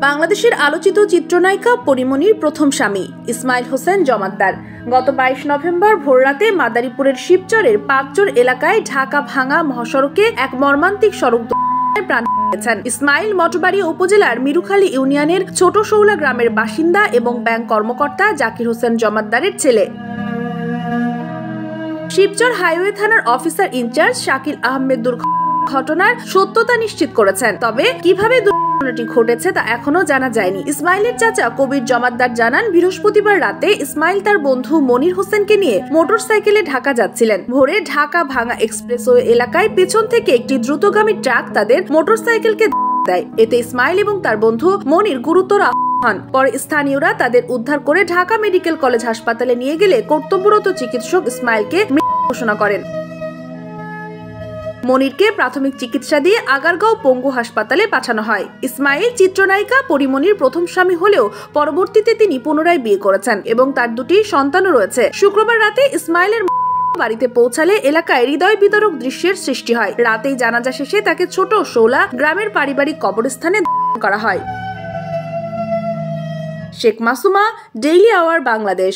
বাংলাদেশের আলোচিত চিত্রনায়িকা পরিমণির প্রথম স্বামী ইসমাইল হোসেন জমাদ্দার গত 22 নভেম্বর ভোররাতে মাদারীপুরের শিবচরের পাঁচচর এলাকায় ঢাকা ভাঙা মহাসড়কে এক মর্মান্তিক সড়ক দুর্ঘটনায় প্রাণ হারিয়েছেন। ইসমাইল মঠবাড়িয়া উপজেলার মিরুখালী ইউনিয়নের ছোট শৌলা গ্রামের বাসিন্দা এবং ব্যাংক কর্মকর্তা জাকির হোসেন জমাদ্দারের ছেলে। শিবচর হাইওয়ে থানার অফিসার ইনচার্জ শাকিল আহমেদ ঘটনার সত্যতা নিশ্চিত করেছেন, তবে কিভাবে ঘটনাটি ঘটেছে তা এখনো জানা যায়নি। ইসমাইলের চাচা কবির জমাদ্দার জানান, বৃহস্পতিবার রাতে ইসমাইল তার বন্ধু মনির হোসেনকে নিয়ে মোটরসাইকেলে ঢাকা যাচ্ছিলেন। ভোরে ঢাকা ভাঙা এক্সপ্রেসওয়ে এলাকায় পেছন থেকে একটি দ্রুতগামী ট্রাক তাদের মোটরসাইকেলকে দেয়। এতে ইসমাইল এবং তার বন্ধু মনির গুরুতর হন। পরে স্থানীয়রা তাদের উদ্ধার করে ঢাকা মেডিকেল কলেজ হাসপাতালে নিয়ে গেলে কর্তব্যরত চিকিৎসক ইসমাইলকে মৃত ঘোষণা করেন। মনিরকে প্রাথমিক চিকিৎসা দিয়ে আগারগাঁও পঙ্গু হাসপাতালে পাঠানো হয়। ইসমাইল চিত্রনায়িকা পরিমণির প্রথম স্বামী হলেও পরবর্তীতে তিনি পুনরায় বিয়ে করেছেন এবং তার দুটি সন্তানও রয়েছে। শুক্রবার রাতে ইসমাইলের বাড়িতে পৌঁছালে এলাকায় হৃদয় বিদারক দৃশ্যের সৃষ্টি হয়। রাতেই জানাজা শেষে তাকে ছোট শৌলা গ্রামের পারিবারিক কবরস্থানে দাফন করা হয়। Sheikh Masuma, Daily Our, Bangladesh.